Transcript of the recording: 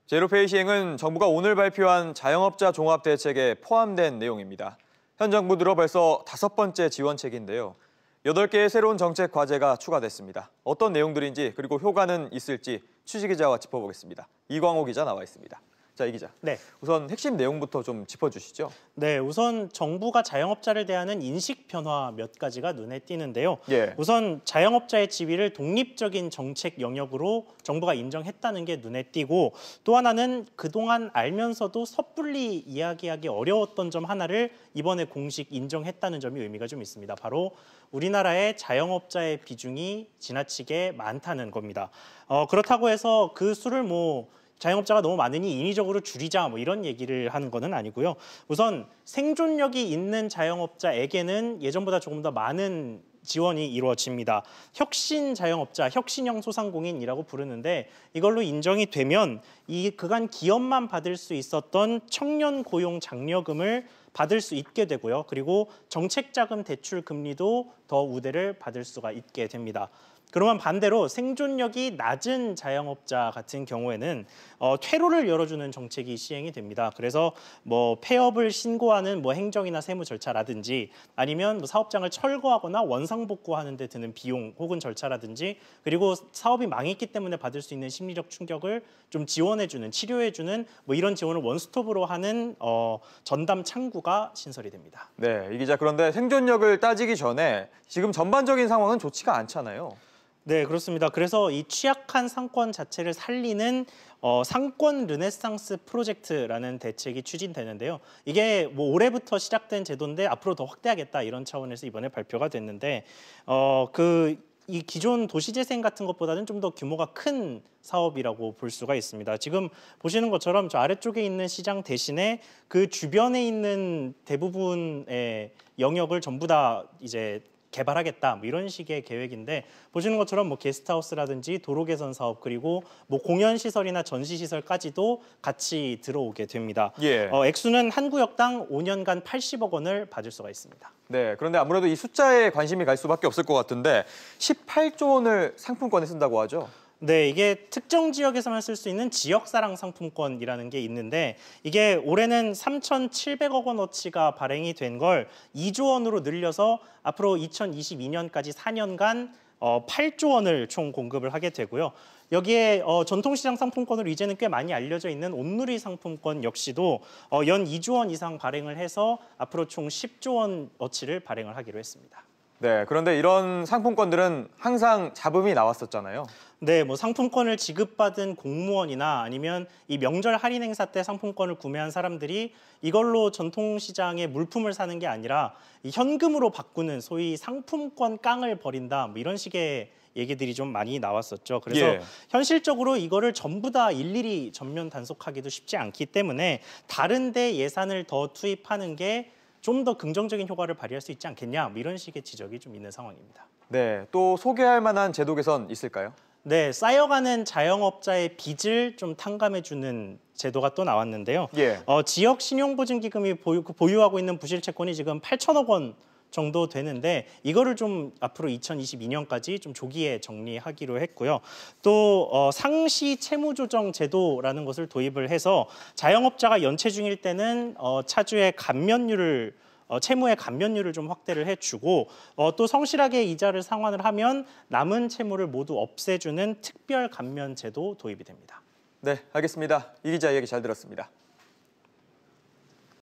제로페이 시행은 정부가 오늘 발표한 자영업자 종합대책에 포함된 내용입니다. 현 정부 들어 벌써 5번째 지원책인데요. 8개의 새로운 정책 과제가 추가됐습니다. 어떤 내용들인지 그리고 효과는 있을지 취재 기자와 짚어보겠습니다. 이광호 기자 나와 있습니다. 자, 이 기자. 네. 우선 핵심 내용부터 좀 짚어주시죠. 네, 우선 정부가 자영업자를 대하는 인식 변화 몇 가지가 눈에 띄는데요. 예. 우선 자영업자의 지위를 독립적인 정책 영역으로 정부가 인정했다는 게 눈에 띄고, 또 하나는 그동안 알면서도 섣불리 이야기하기 어려웠던 점 하나를 이번에 공식 인정했다는 점이 의미가 좀 있습니다. 바로 우리나라의 자영업자의 비중이 지나치게 많다는 겁니다. 그렇다고 해서 그 수를 자영업자가 너무 많으니 인위적으로 줄이자 이런 얘기를 하는 거는 아니고요. 우선 생존력이 있는 자영업자에게는 예전보다 조금 더 많은 지원이 이루어집니다. 혁신 자영업자, 혁신형 소상공인이라고 부르는데, 이걸로 인정이 되면 이 그간 기업만 받을 수 있었던 청년 고용 장려금을 받을 수 있게 되고요. 그리고 정책자금 대출 금리도 더 우대를 받을 수가 있게 됩니다. 그러면 반대로 생존력이 낮은 자영업자 같은 경우에는 퇴로를 열어주는 정책이 시행이 됩니다. 그래서 폐업을 신고하는 행정이나 세무 절차라든지, 아니면 사업장을 철거하거나 원상복구하는 데 드는 비용 혹은 절차라든지, 그리고 사업이 망했기 때문에 받을 수 있는 심리적 충격을 좀 지원해주는, 치료해주는 이런 지원을 원스톱으로 하는 전담 창구가 신설이 됩니다. 네, 이 기자, 그런데 생존력을 따지기 전에 지금 전반적인 상황은 좋지가 않잖아요. 네, 그렇습니다. 그래서 이 취약한 상권 자체를 살리는 상권 르네상스 프로젝트라는 대책이 추진되는데요. 이게 올해부터 시작된 제도인데 앞으로 더 확대하겠다, 이런 차원에서 이번에 발표가 됐는데, 이 기존 도시재생 같은 것보다는 좀 더 규모가 큰 사업이라고 볼 수가 있습니다. 지금 보시는 것처럼 저 아래쪽에 있는 시장 대신에 그 주변에 있는 대부분의 영역을 전부 다 이제 개발하겠다, 이런 식의 계획인데, 보시는 것처럼 게스트하우스라든지 도로 개선 사업, 그리고 공연 시설이나 전시 시설까지도 같이 들어오게 됩니다. 예. 액수는 한 구역당 5년간 80억 원을 받을 수가 있습니다. 네, 그런데 아무래도 이 숫자에 관심이 갈 수밖에 없을 것 같은데 18조 원을 상품권에 쓴다고 하죠? 네, 이게 특정 지역에서만 쓸 수 있는 지역사랑 상품권이라는 게 있는데, 이게 올해는 3,700억 원어치가 발행이 된 걸 2조 원으로 늘려서 앞으로 2022년까지 4년간 8조 원을 총 공급을 하게 되고요. 여기에 전통시장 상품권으로 이제는 꽤 많이 알려져 있는 온누리 상품권 역시도 연 2조 원 이상 발행을 해서 앞으로 총 10조 원어치를 발행을 하기로 했습니다. 네, 그런데 이런 상품권들은 항상 잡음이 나왔었잖아요. 네, 상품권을 지급받은 공무원이나 아니면 이 명절 할인 행사 때 상품권을 구매한 사람들이 이걸로 전통시장에 물품을 사는 게 아니라 이 현금으로 바꾸는 소위 상품권 깡을 벌인다, 이런 식의 얘기들이 좀 많이 나왔었죠. 그래서 예. 현실적으로 이거를 전부 다 일일이 전면 단속하기도 쉽지 않기 때문에 다른 데 예산을 더 투입하는 게 좀 더 긍정적인 효과를 발휘할 수 있지 않겠냐, 이런 식의 지적이 좀 있는 상황입니다. 네, 또 소개할 만한 제도 개선 있을까요? 네, 쌓여가는 자영업자의 빚을 좀 탕감해주는 제도가 또 나왔는데요. 예. 지역 신용보증기금이 보유하고 있는 부실채권이 지금 8천억 원 정도 되는데, 이거를 좀 앞으로 2022년까지 좀 조기에 정리하기로 했고요. 또 상시 채무조정 제도라는 것을 도입을 해서 자영업자가 연체 중일 때는 차주의 감면율을 채무의 감면율을 좀 확대를 해주고, 또 성실하게 이자를 상환을 하면 남은 채무를 모두 없애주는 특별 감면 제도 도입이 됩니다. 네, 알겠습니다. 이 기자 이야기 잘 들었습니다.